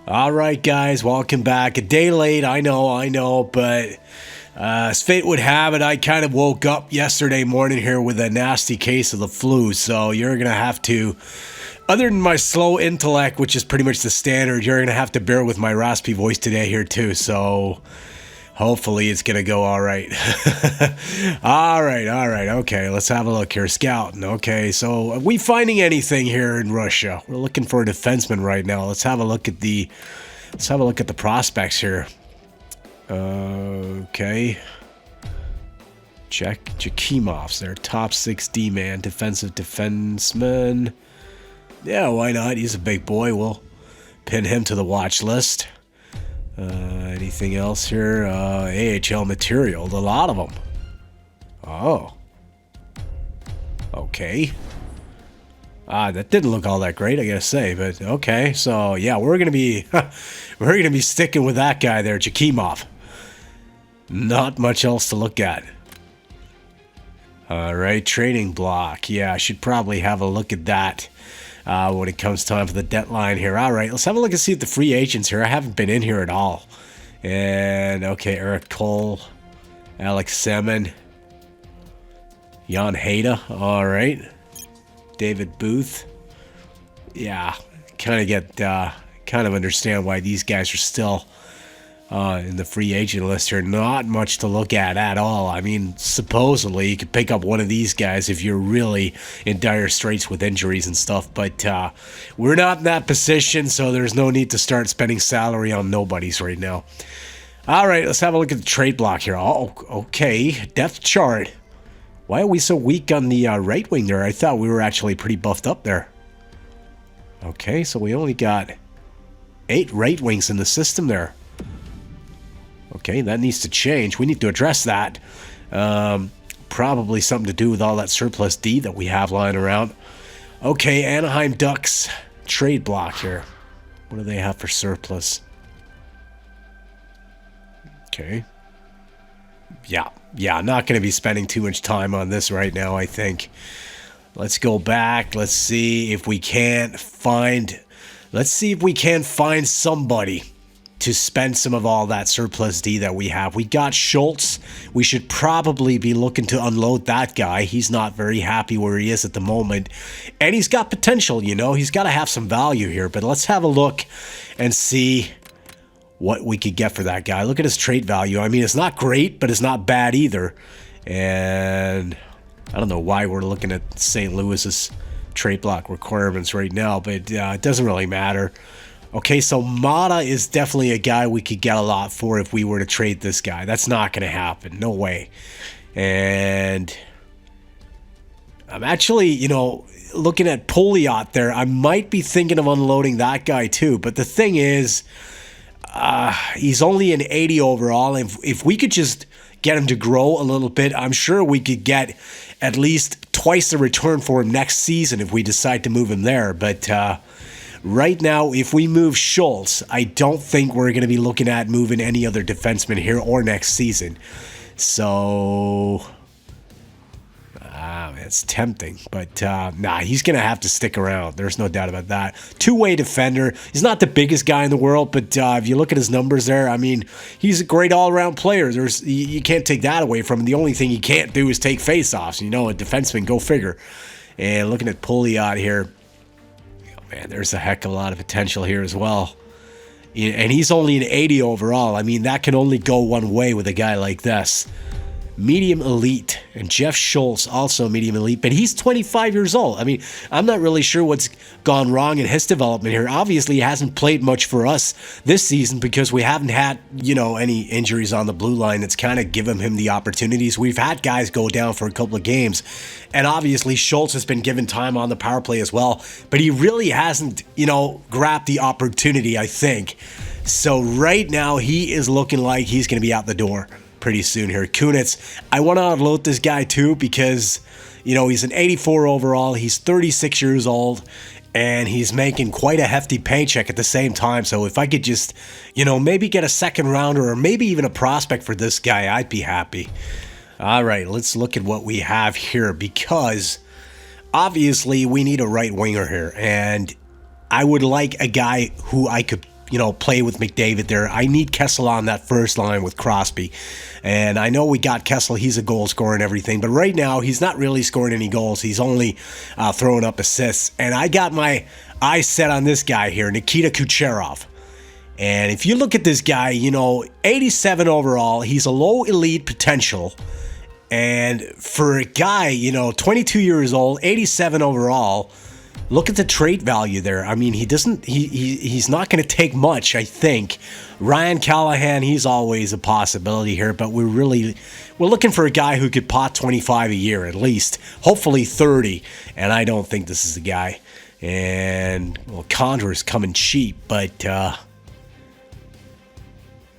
All right, guys, welcome back. A day late, I know, but as fate would have it, I kind of woke up yesterday morning here with a nasty case of the flu, so you're going to have to, other than my slow intellect, which is pretty much the standard, you're going to have to bear with my raspy voice today here too, so hopefully it's going to go all right. all right, okay, let's have a look here. Scouting, okay, so are we finding anything here in Russia? We're looking for a defenseman right now. Let's have a look at the prospects here. Okay. Check. Jakimov's their top 6 D-man, defensive defenseman. Yeah, why not? He's a big boy. We'll pin him to the watch list. Anything else here? AHL material. A lot of them. Oh. Okay. That didn't look all that great, I gotta say, but okay. So yeah, we're gonna be sticking with that guy there, Jakimov. Not much else to look at. All right, trading block. Yeah, I should probably have a look at that when it comes time for the deadline here. All right, let's have a look and see at the free agents here. I haven't been in here at all. And okay, Eric Cole, Alex Semin, Jan Hayda. All right, David Booth. Yeah, kind of understand why these guys are still in the free agent list here. Not much to look at all. I mean, supposedly you could pick up one of these guys if you're really in dire straits with injuries and stuff, but we're not in that position, so there's no need to start spending salary on nobodies right now. All right, let's have a look at the trade block here. Oh, okay, depth chart. Why are we so weak on the right wing there? I thought we were actually pretty buffed up there. Okay, so we only got 8 right wings in the system there. Okay, that needs to change. We need to address that. Probably something to do with all that surplus D that we have lying around. Okay, Anaheim Ducks trade block here. What do they have for surplus? Okay. Yeah, not going to be spending too much time on this right now, I think. Let's go back. Let's see if we can't find somebody to spend some of all that surplus D that we have. We got Schultz. We should probably be looking to unload that guy. He's not very happy where he is at the moment. And he's got potential, you know. He's got to have some value here. But let's have a look and see what we could get for that guy. Look at his trade value. I mean, it's not great, but it's not bad either. And I don't know why we're looking at St. Louis's trade block requirements right now, but it doesn't really matter. Okay, so Mata is definitely a guy we could get a lot for if we were to trade this guy. That's not going to happen. No way. And I'm actually, looking at Pouliot there. I might be thinking of unloading that guy too. But the thing is, he's only an 80 overall. If we could just get him to grow a little bit, I'm sure we could get at least twice the return for him next season if we decide to move him there. But right now, if we move Schultz, I don't think we're going to be looking at moving any other defenseman here or next season. So it's tempting, but he's going to have to stick around. There's no doubt about that. Two-way defender. He's not the biggest guy in the world, but if you look at his numbers there, I mean, he's a great all-around player. You can't take that away from him. The only thing he can't do is take face-offs. A defenseman, go figure. And looking at Pouliot here, man, there's a heck of a lot of potential here as well. And he's only an 80 overall. I mean, that can only go one way with a guy like this. Medium elite. And Jeff Schultz, also medium elite, but he's 25 years old. I mean, I'm not really sure what's gone wrong in his development here. Obviously, he hasn't played much for us this season because we haven't had, any injuries on the blue line that's kind of given him the opportunities. We've had guys go down for a couple of games, and obviously Schultz has been given time on the power play as well, but he really hasn't, grabbed the opportunity, I think. So right now, he is looking like he's going to be out the door pretty soon here. Kunitz, I want to unload this guy too because, he's an 84 overall. He's 36 years old, and he's making quite a hefty paycheck at the same time. So if I could just, maybe get a second rounder or maybe even a prospect for this guy, I'd be happy. All right, let's look at what we have here because obviously we need a right winger here, and I would like a guy who I could play with McDavid there. I need Kessel on that first line with Crosby. And I know we got Kessel. He's a goal scorer and everything. But right now, he's not really scoring any goals. He's only throwing up assists. And I got my eyes set on this guy here, Nikita Kucherov. And if you look at this guy, 87 overall. He's a low elite potential. And for a guy, 22 years old, 87 overall, look at the trait value there. I mean, he's not going to take much, I think. Ryan Callahan, he's always a possibility here, but we're looking for a guy who could pot 25 a year at least, hopefully 30, and I don't think this is the guy. And, well, Condor's coming cheap, but,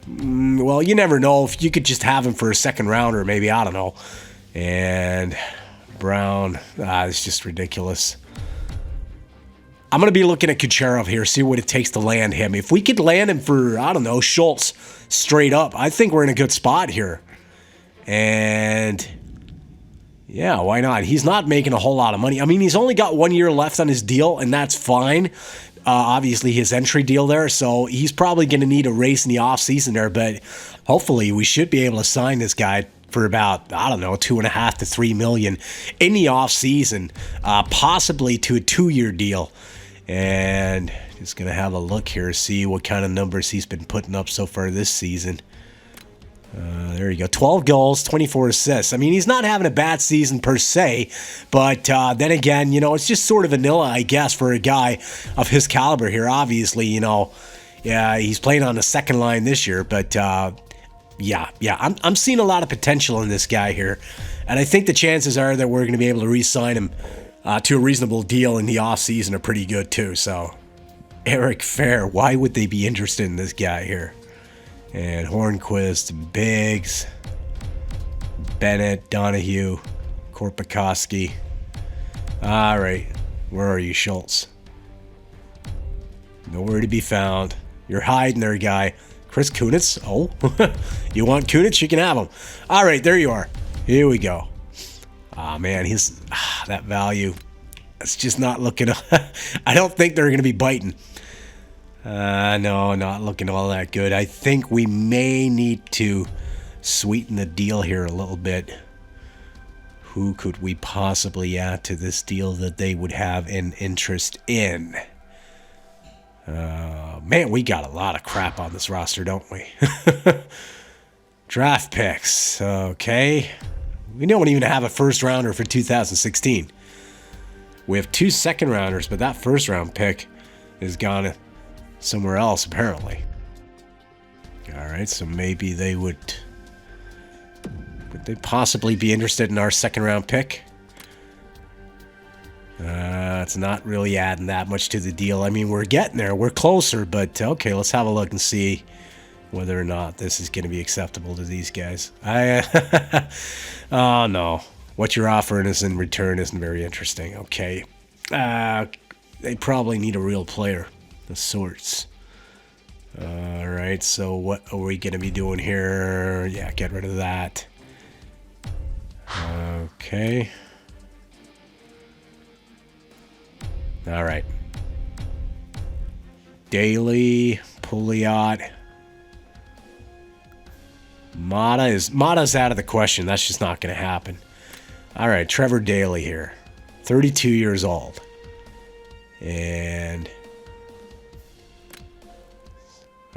well, you never know. If you could just have him for a second rounder, maybe, I don't know. And Brown, it's just ridiculous. I'm going to be looking at Kucherov here, see what it takes to land him. If we could land him for, I don't know, Schultz straight up, I think we're in a good spot here. And yeah, why not? He's not making a whole lot of money. I mean, he's only got 1 year left on his deal, and that's fine. Obviously, his entry deal there, so he's probably going to need a race in the offseason there, but hopefully we should be able to sign this guy for about, I don't know, $2.5 to $3 million in the offseason, possibly to a 2-year deal. And just going to have a look here, see what kind of numbers he's been putting up so far this season. There you go. 12 goals, 24 assists. I mean, he's not having a bad season per se, but then again, it's just sort of vanilla, I guess, for a guy of his caliber here. Obviously, yeah, he's playing on the second line this year, but yeah, I'm seeing a lot of potential in this guy here, and I think the chances are that we're going to be able to re-sign him to a reasonable deal in the offseason are pretty good too. So, Eric Fair, why would they be interested in this guy here? And Hornquist, Biggs, Bennett, Donahue, Korpikoski. All right, where are you, Schultz? Nowhere to be found. You're hiding there, guy. Chris Kunitz? Oh, you want Kunitz? You can have him. All right, there you are. Here we go. Oh, man, that value. It's just not looking. I don't think they're going to be biting. No, not looking all that good. I think we may need to sweeten the deal here a little bit. Who could we possibly add to this deal that they would have an interest in? Man, we got a lot of crap on this roster, don't we? Draft picks. Okay. We don't even have a first rounder for 2016. We have 2 second rounders, but that first round pick is gone somewhere else, apparently. All right, so maybe they would they possibly be interested in our second round pick? It's not really adding that much to the deal. I mean, we're getting there. We're closer, but okay, let's have a look and see whether or not this is going to be acceptable to these guys. Oh, no. What you're offering us in return isn't very interesting. Okay. They probably need a real player of sorts. All right, so what are we going to be doing here? Yeah, get rid of that. Okay. All right. Daly, Pouliot. Mata's out of the question. That's just not going to happen. All right, Trevor Daly here. 32 years old. And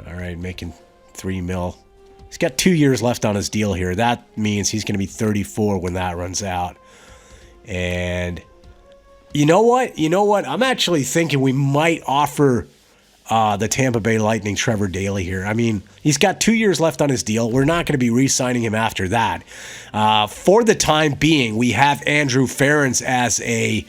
all right, making $3 million. He's got 2 years left on his deal here. That means he's going to be 34 when that runs out. And you know what? I'm actually thinking we might offer the Tampa Bay Lightning Trevor Daly here. I mean, he's got 2 years left on his deal. We're not going to be re-signing him after that. For the time being, we have Andrew Ference as a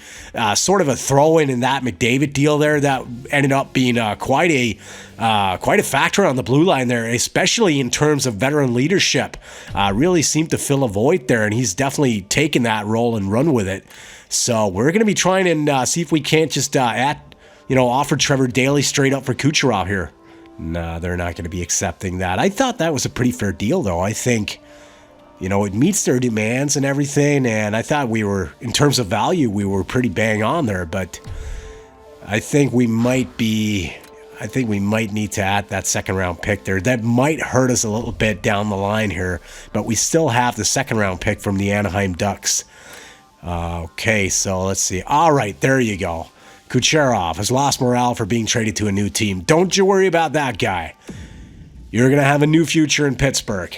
sort of a throw-in in that McDavid deal there that ended up being quite a factor on the blue line there, especially in terms of veteran leadership. Really seemed to fill a void there, and he's definitely taken that role and run with it. So we're going to be trying and see if we can't just offer Trevor Daly straight up for Kucherov here. No, they're not going to be accepting that. I thought that was a pretty fair deal, though. I think, it meets their demands and everything, and I thought we were, in terms of value, we were pretty bang on there, but I think we might be, I think we might need to add that second round pick there. That might hurt us a little bit down the line here, but we still have the second round pick from the Anaheim Ducks. Okay, so let's see. All right, there you go. Kucherov has lost morale for being traded to a new team. Don't you worry about that guy. You're going to have a new future in Pittsburgh.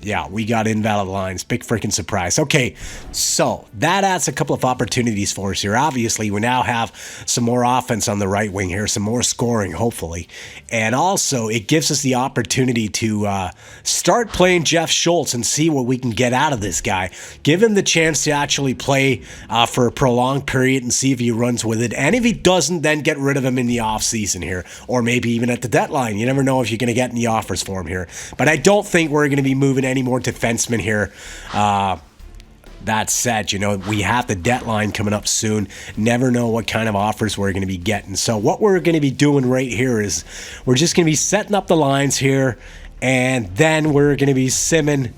Yeah, we got invalid lines. Big freaking surprise. Okay, so that adds a couple of opportunities for us here. Obviously, we now have some more offense on the right wing here, some more scoring, hopefully. And also, it gives us the opportunity to start playing Jeff Schultz and see what we can get out of this guy. Give him the chance to actually play for a prolonged period and see if he runs with it. And if he doesn't, then get rid of him in the offseason here, or maybe even at the deadline. You never know if you're going to get any offers for him here. But I don't think we're going to be moving any more defensemen here. That said, we have the deadline coming up soon. Never know what kind of offers we're going to be getting. So what we're going to be doing right here is we're just going to be setting up the lines here, and then we're going to be simming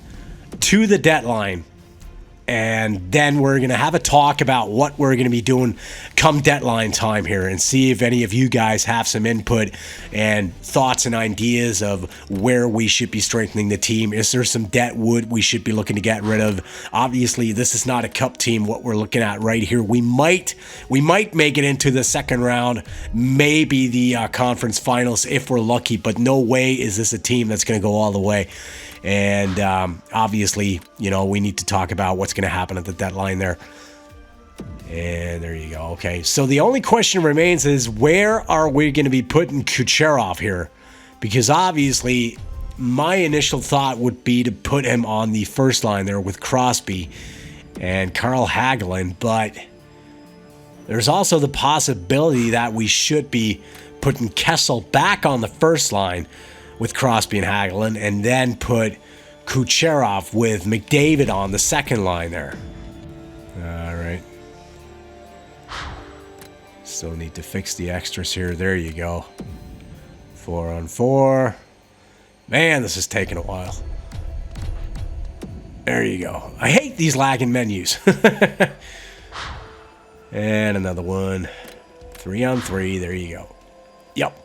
to the deadline. And then we're going to have a talk about what we're going to be doing come deadline time here and see if any of you guys have some input and thoughts and ideas of where we should be strengthening the team. Is there some debt wood we should be looking to get rid of? Obviously, this is not a cup team, what we're looking at right here. We might make it into the second round, maybe the conference finals if we're lucky, but no way is this a team that's going to go all the way. And obviously, we need to talk about what's going to happen at the deadline there. And there you go. Okay, so the only question remains is where are we going to be putting Kucherov here? Because obviously, my initial thought would be to put him on the first line there with Crosby and Carl Hagelin. But there's also the possibility that we should be putting Kessel back on the first line with Crosby and Hagelin, and then put Kucherov with McDavid on the second line there. All right. Still need to fix the extras here. There you go. 4-on-4. Man, this is taking a while. There you go. I hate these lagging menus. And another one. 3-on-3. There you go. Yep.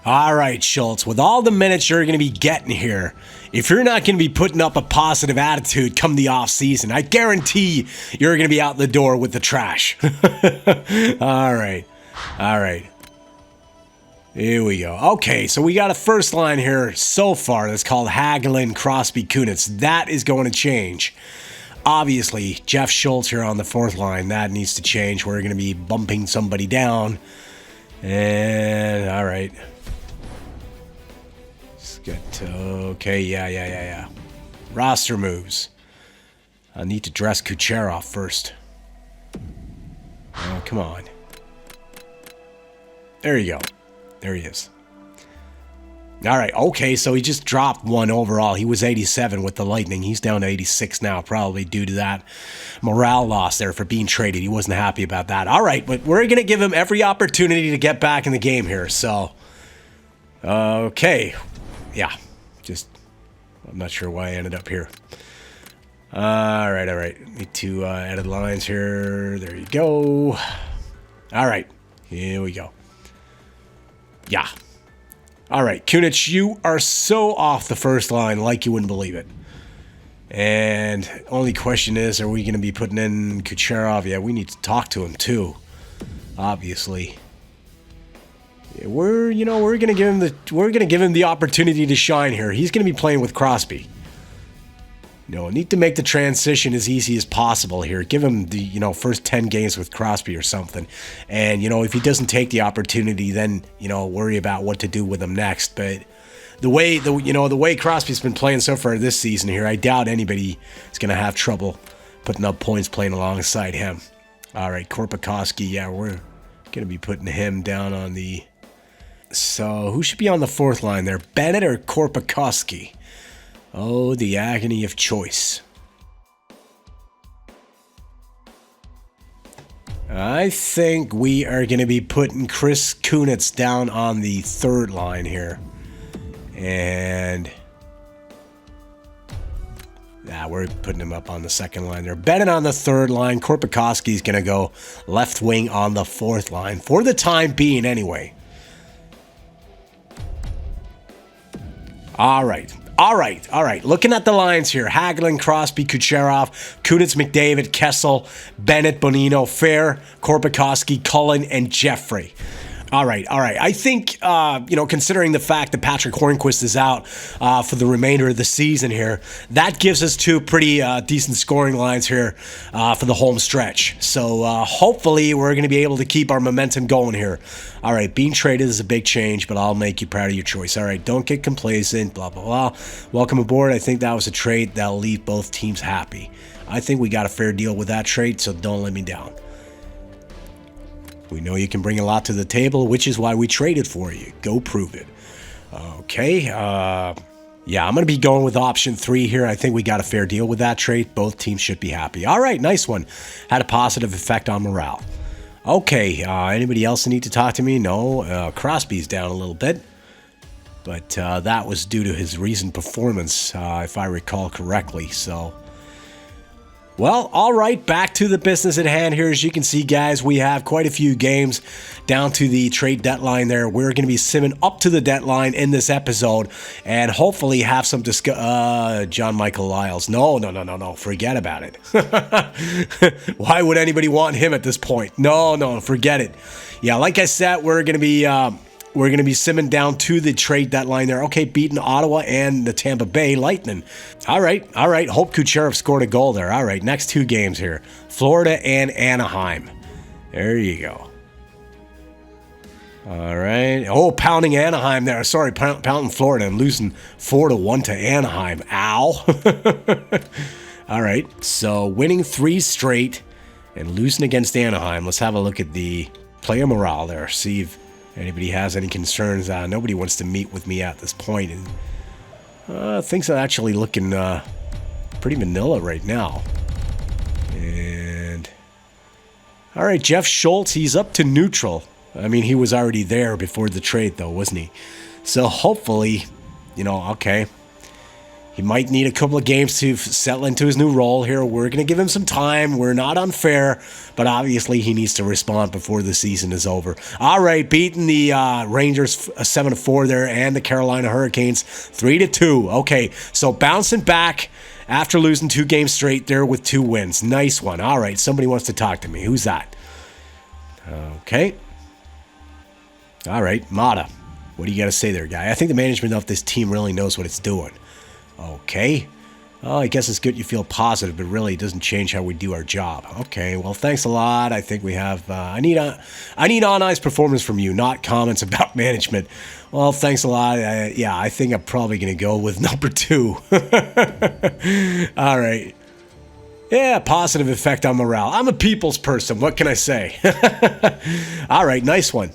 All right, Schultz, with all the minutes you're going to be getting here, if you're not going to be putting up a positive attitude come the offseason, I guarantee you're going to be out the door with the trash. All right. Here we go. Okay, so we got a first line here so far that's called Hagelin, Crosby, Kunitz. That is going to change. Obviously, Jeff Schultz here on the fourth line. That needs to change. We're going to be bumping somebody down. And, all right. Okay, yeah. Roster moves. I need to dress Kucherov first. Oh, come on. There you go. There he is. All right, okay, so he just dropped one overall. He was 87 with the Lightning. He's down to 86 now, probably due to that morale loss there for being traded. He wasn't happy about that. All right, but we're going to give him every opportunity to get back in the game here. So, okay. Yeah, I'm not sure why I ended up here. All right. Need to edit lines here. There you go. All right, here we go. Yeah. All right, Kunitz, you are so off the first line like you wouldn't believe it. And only question is, are we going to be putting in Kucherov? Yeah, we need to talk to him too, obviously. Yeah, we're going to give him the opportunity to shine here. He's going to be playing with Crosby. Need to make the transition as easy as possible here. Give him the, first 10 games with Crosby or something. And, if he doesn't take the opportunity, then, worry about what to do with him next. But the way Crosby's been playing so far this season here, I doubt anybody is going to have trouble putting up points playing alongside him. All right, Korpikoski, yeah, we're going to be putting him down on the... So, who should be on the fourth line there? Bennett or Korpikoski? Oh, the agony of choice. I think we are going to be putting Chris Kunitz down on the third line here. And we're putting him up on the second line there. Bennett on the third line. Korpikoski's going to go left wing on the fourth line for the time being anyway. All right. Looking at the lines here. Hagelin, Crosby, Kucherov, Kunitz, McDavid, Kessel, Bennett, Bonino, Fair, Korpikoski, Cullen, and Jeffrey. All right. I think, considering the fact that Patrick Hornquist is out for the remainder of the season here, that gives us two pretty decent scoring lines here for the home stretch. So hopefully we're going to be able to keep our momentum going here. All right, being traded is a big change, but I'll make you proud of your choice. All right, don't get complacent, blah, blah, blah. Welcome aboard. I think that was a trade that'll leave both teams happy. I think we got a fair deal with that trade, so don't let me down. We know you can bring a lot to the table, which is why we traded for you. Go prove it. Okay. Yeah, I'm going to be going with option 3 here. I think we got a fair deal with that trade. Both teams should be happy. All right, nice one. Had a positive effect on morale. Okay, anybody else need to talk to me? No, Crosby's down a little bit. But that was due to his recent performance, if I recall correctly. So, well, all right, back to the business at hand here. As you can see, guys, we have quite a few games down to the trade deadline there. We're going to be simming up to the deadline in this episode and hopefully have some John Michael Lyles. No, forget about it. Why would anybody want him at this point? No, forget it. Yeah, like I said, we're going to be simming down to the trade deadline there. Okay, beating Ottawa and the Tampa Bay Lightning. All right. Hope Kucherov scored a goal there. All right, next 2 games here. Florida and Anaheim. There you go. All right. Oh, pounding Anaheim there. Sorry, pounding Florida and losing 4-1 to Anaheim. Ow. All right, so winning 3 straight and losing against Anaheim. Let's have a look at the player morale there. See if anybody has any concerns. Nobody wants to meet with me at this point. And things are actually looking pretty vanilla right now. And all right, Jeff Schultz, he's up to neutral. I mean, he was already there before the trade, though, wasn't he? So hopefully, okay. He might need a couple of games to settle into his new role here. We're going to give him some time. We're not unfair, but obviously he needs to respond before the season is over. All right, beating the Rangers 7-4 there and the Carolina Hurricanes 3-2. Okay, so bouncing back after losing 2 games straight there with 2 wins. Nice one. All right, somebody wants to talk to me. Who's that? Okay. All right, Mata. What do you got to say there, guy? I think the management of this team really knows what it's doing. Okay. Oh, I guess it's good you feel positive, but really it doesn't change how we do our job. Okay, well, thanks a lot. I think we have... I need on-ice performance from you, not comments about management. Well, thanks a lot. Yeah, I think I'm probably going to go with number 2. All right. Yeah, positive effect on morale. I'm a people's person. What can I say? All right, nice one.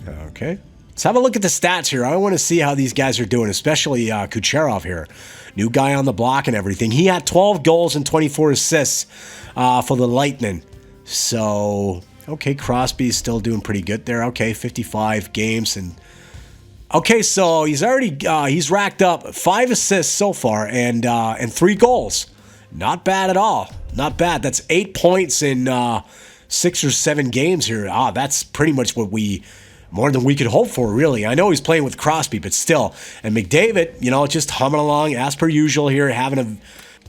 Okay. Let's have a look at the stats here. I want to see how these guys are doing, especially Kucherov here. New guy on the block and everything. He had 12 goals and 24 assists for the Lightning. So, okay, Crosby's still doing pretty good there. Okay, 55 games. Okay, so he's already he's racked up 5 assists so far and 3 goals. Not bad at all. Not bad. That's 8 points in 6 or 7 games here. That's pretty much more than we could hope for, really. I know he's playing with Crosby, but still. And McDavid, just humming along as per usual here, having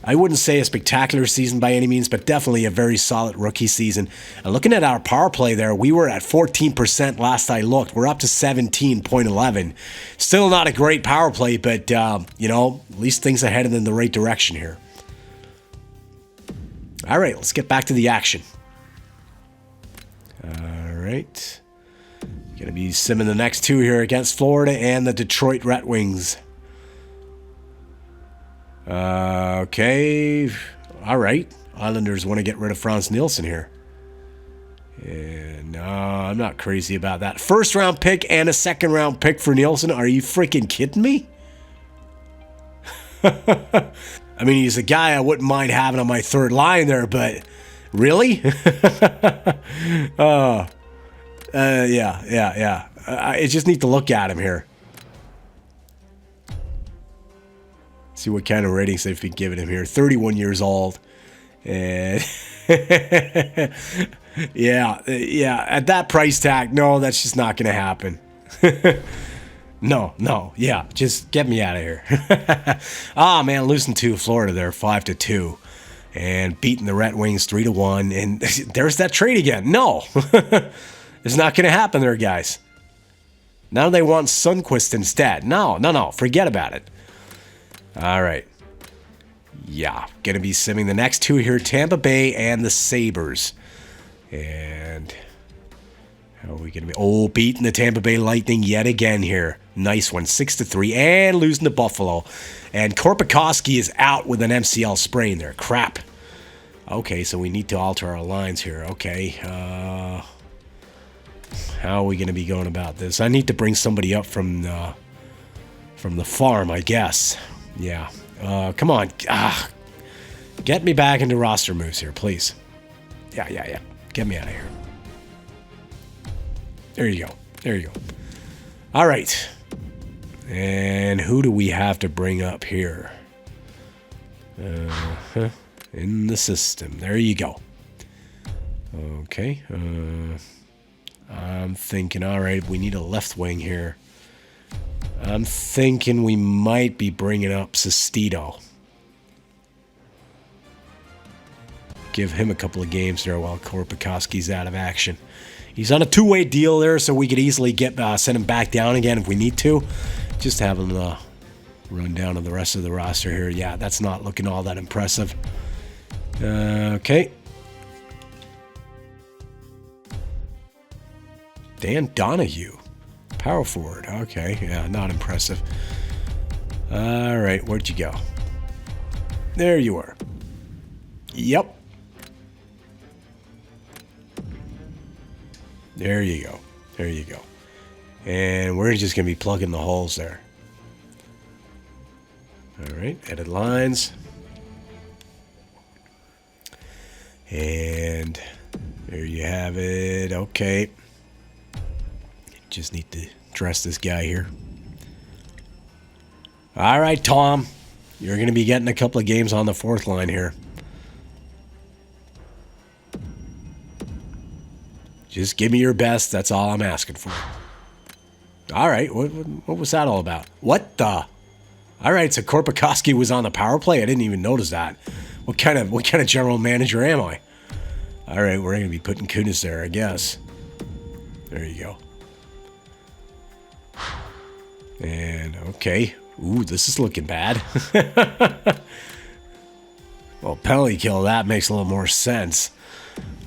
I wouldn't say a spectacular season by any means, but definitely a very solid rookie season. And looking at our power play there, we were at 14% last I looked. We're up to 17.11. Still not a great power play, but, at least things are headed in the right direction here. All right, let's get back to the action. All right. Going to be simming the next 2 here against Florida and the Detroit Red Wings. Okay. All right. Islanders want to get rid of Franz Nielsen here. And I'm not crazy about that. 1st round pick and a 2nd round pick for Nielsen. Are you freaking kidding me? I mean, he's a guy I wouldn't mind having on my 3rd line there, but really? Yeah. I just need to look at him here. See what kind of ratings they've been giving him here. 31 years old. And yeah. At that price tag, no, that's just not going to happen. No. Yeah, just get me out of here. Ah, man, losing to Florida there, 5-2. And beating the Red Wings 3-1. And there's that trade again. No. It's not going to happen there, guys. Now they want Sundqvist instead. No. Forget about it. All right. Yeah, going to be simming the next two here, Tampa Bay and the Sabres. And how are we going to be? Oh, beating the Tampa Bay Lightning yet again here. Nice one, 6-3, and losing to Buffalo. And Korpikoski is out with an MCL sprain there. Crap. Okay, so we need to alter our lines here. Okay, how are we going to be going about this? I need to bring somebody up from the farm, I guess. Yeah. Come on. Get me back into roster moves here, please. Yeah. Get me out of here. There you go. All right. And who do we have to bring up here? In the system. There you go. Okay. I'm thinking, all right, we need a left wing here. I'm thinking we might be bringing up Sestito. Give him a couple of games there while Korpikoski's out of action. He's on a two-way deal there, so we could easily send him back down again if we need to. Just have him run down to the rest of the roster here. Yeah, that's not looking all that impressive. Okay. Dan Donahue. Power forward. Okay, yeah, not impressive. All right, where'd you go? There you are. Yep. There you go. And we're just going to be plugging the holes there. All right, edit lines. And there you have it. Okay. Just need to dress this guy here. All right, Tom. You're going to be getting a couple of games on the fourth line here. Just give me your best. That's all I'm asking for. All right. What was that all about? What the? All right, so Korpikoski was on the power play. I didn't even notice that. What kind of general manager am I? All right, we're going to be putting Kunis there, I guess. There you go. And, okay. Ooh, this is looking bad. Well, penalty kill, that makes a little more sense.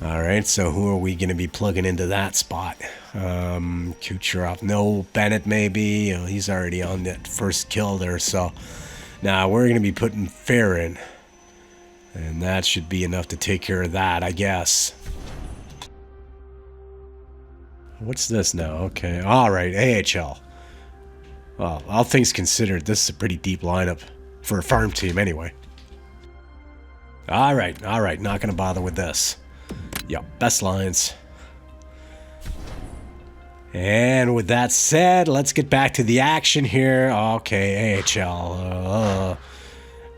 All right, so who are we going to be plugging into that spot? Kucherov. No, Bennett maybe. He's already on that first kill there, so now we're going to be putting Fair in. And that should be enough to take care of that, I guess. What's this now? Okay, all right, AHL. Well, all things considered, this is a pretty deep lineup for a farm team anyway. All right, not going to bother with this. Yep, best lines. And with that said, let's get back to the action here. Okay, AHL.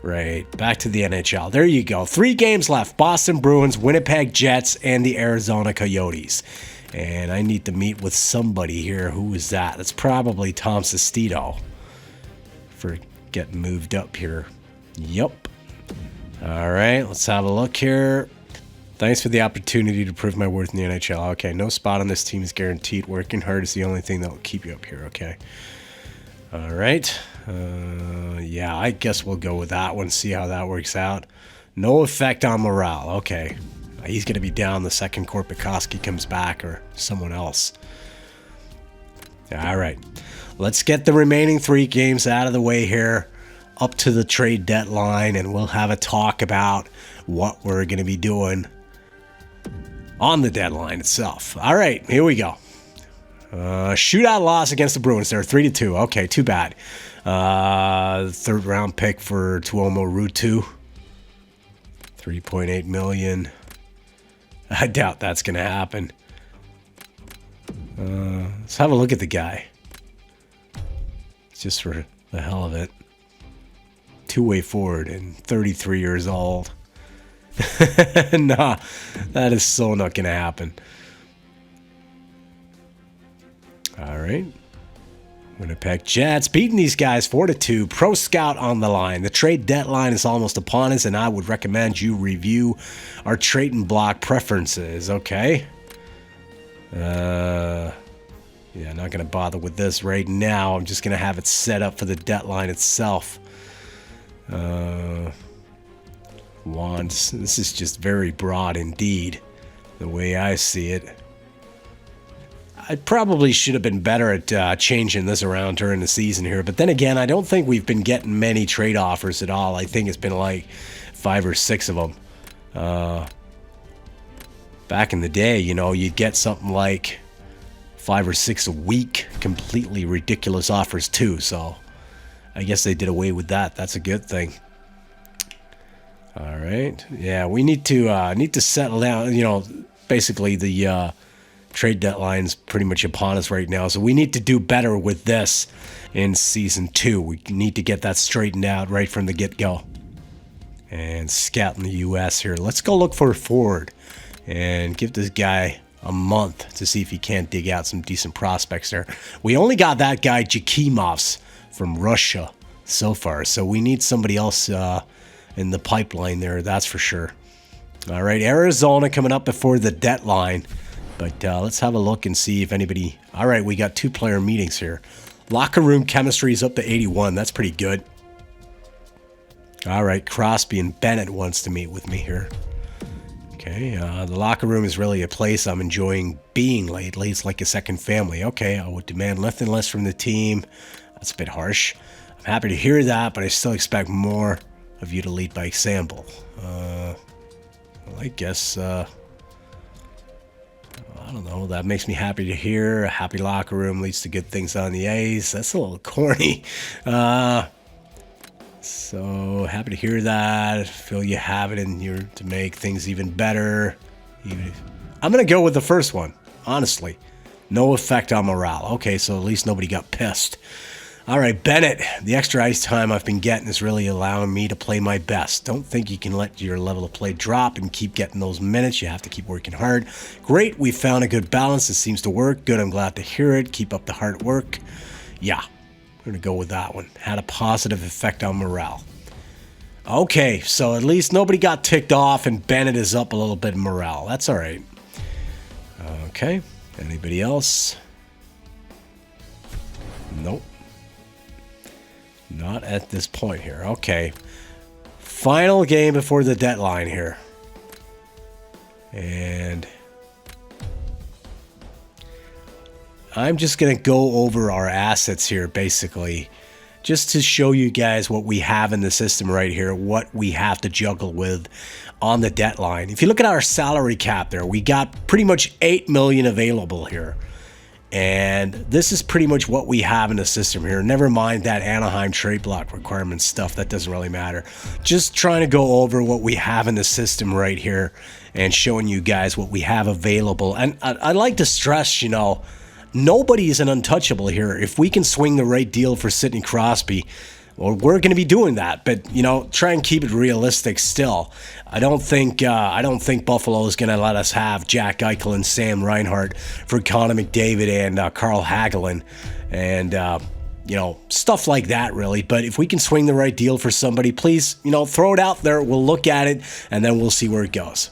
Right, back to the NHL. There you go. 3 games left. Boston Bruins, Winnipeg Jets, and the Arizona Coyotes. And I need to meet with somebody here. Who is that? That's probably Tom Sestito for getting moved up here. Yep. All right, let's have a look here. Thanks for the opportunity to prove my worth in the NHL. Okay, no spot on this team is guaranteed. Working hard is the only thing that will keep you up here, okay? All right. Yeah, I guess we'll go with that one, see how that works out. No effect on morale. Okay. He's going to be down the second Korpikoski comes back or someone else. All right. Let's get the remaining 3 games out of the way here up to the trade deadline, and we'll have a talk about what we're going to be doing on the deadline itself. All right, here we go. Shootout loss against the Bruins there, 3-2. Okay, too bad. Third round pick for Tuomo Ruutu, $3.8 million. I doubt that's going to happen. Let's have a look at the guy. Just for the hell of it. Two-way forward and 33 years old. Nah, that is so not going to happen. All right. Winnipeg Jets beating these guys 4-2. Pro Scout on the line. The trade deadline is almost upon us, and I would recommend you review our trade and block preferences. Okay. Yeah, not going to bother with this right now. I'm just going to have it set up for the deadline itself. Wands. This is just very broad indeed, the way I see it. I probably should have been better at changing this around during the season here. But then again, I don't think we've been getting many trade offers at all. I think it's been like 5 or 6 of them. Back in the day, you know, you'd get something like 5 or 6 a week. Completely ridiculous offers too. So I guess they did away with that. That's a good thing. All right. Yeah, we need to settle down. You know, basically the trade deadline's pretty much upon us right now, so we need to do better with this in season 2. We need to get that straightened out right from the get-go. And scouting the U.S. here. Let's go look for a forward and give this guy a month to see if he can't dig out some decent prospects there. We only got that guy Jakimovs from Russia so far, so we need somebody else in the pipeline there, that's for sure. All right, Arizona coming up before the deadline. But let's have a look and see if anybody... All right, we got 2-player meetings here. Locker room chemistry is up to 81. That's pretty good. All right, Crosby and Bennett wants to meet with me here. Okay, the locker room is really a place I'm enjoying being lately. It's like a second family. Okay, I would demand nothing less from the team. That's a bit harsh. I'm happy to hear that, but I still expect more of you to lead by example. Well, I guess... I don't know. That makes me happy to hear. A happy locker room leads to good things on the ice. That's a little corny. So happy to hear that. Feel you have it in you to make things even better. I'm going to go with the first one, honestly. No effect on morale. Okay, so at least nobody got pissed. All right, Bennett, the extra ice time I've been getting is really allowing me to play my best. Don't think you can let your level of play drop and keep getting those minutes. You have to keep working hard. Great, we found a good balance. It seems to work. Good, I'm glad to hear it. Keep up the hard work. Yeah, we're going to go with that one. Had a positive effect on morale. Okay, so at least nobody got ticked off and Bennett is up a little bit in morale. That's all right. Okay, anybody else? Nope. Not at this point here. Okay. Final game before the deadline here. And I'm just going to go over our assets here, basically. Just to show you guys what we have in the system right here. What we have to juggle with on the deadline. If you look at our salary cap there, we got pretty much $8 million available here. And this is pretty much what we have in the system here. Never mind that Anaheim trade block requirement stuff. That doesn't really matter. Just trying to go over what we have in the system right here and showing you guys what we have available. And I'd like to stress, you know, nobody is an untouchable here. If we can swing the right deal for Sidney Crosby, well, we're going to be doing that. But, you know, try and keep it realistic still. I don't think Buffalo is going to let us have Jack Eichel and Sam Reinhart for Connor McDavid and Carl Hagelin and, you know, stuff like that, really. But if we can swing the right deal for somebody, please, you know, throw it out there. We'll look at it, and then we'll see where it goes.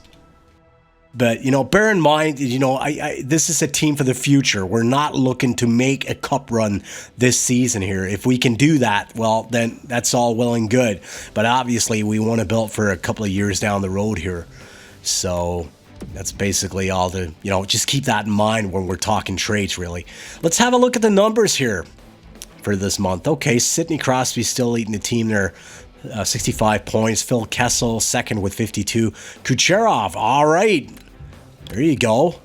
But, you know, bear in mind, you know, this is a team for the future. We're not looking to make a cup run this season here. If we can do that, well, then that's all well and good. But obviously, we want to build for a couple of years down the road here. So that's basically all the, you know, just keep that in mind when we're talking trades, really. Let's have a look at the numbers here for this month. Okay, Sidney Crosby's still leading the team there. 65 points. Phil Kessel, second with 52. Kucherov, all right. There you go.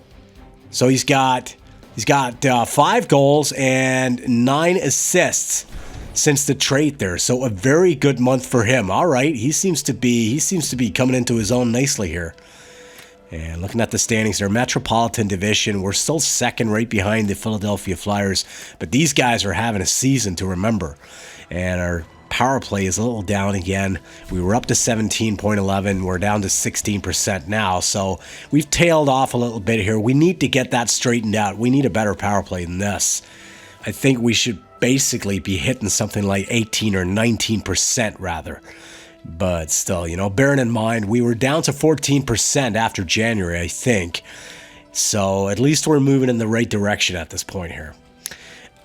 So he's got 5 goals and 9 assists since the trade there. So a very good month for him. All right, he seems to be coming into his own nicely here. And looking at the standings, their Metropolitan Division, we're still second right behind the Philadelphia Flyers. But these guys are having a season to remember. And our power play is a little down again. We were up to 17.11. We're down to 16% now. So we've tailed off a little bit here. We need to get that straightened out. We need a better power play than this. I think we should basically be hitting something like 18 or 19% rather. But still, you know, bearing in mind, we were down to 14% after January, I think. So at least we're moving in the right direction at this point here.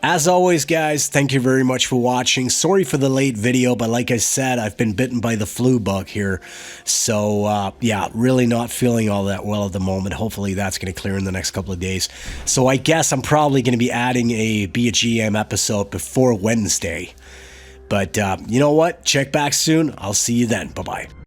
As always, guys, thank you very much for watching. Sorry for the late video, but like I said, I've been bitten by the flu bug here. So, yeah, really not feeling all that well at the moment. Hopefully that's going to clear in the next couple of days. So I guess I'm probably going to be adding a Be a GM episode before Wednesday. But you know what? Check back soon. I'll see you then. Bye-bye.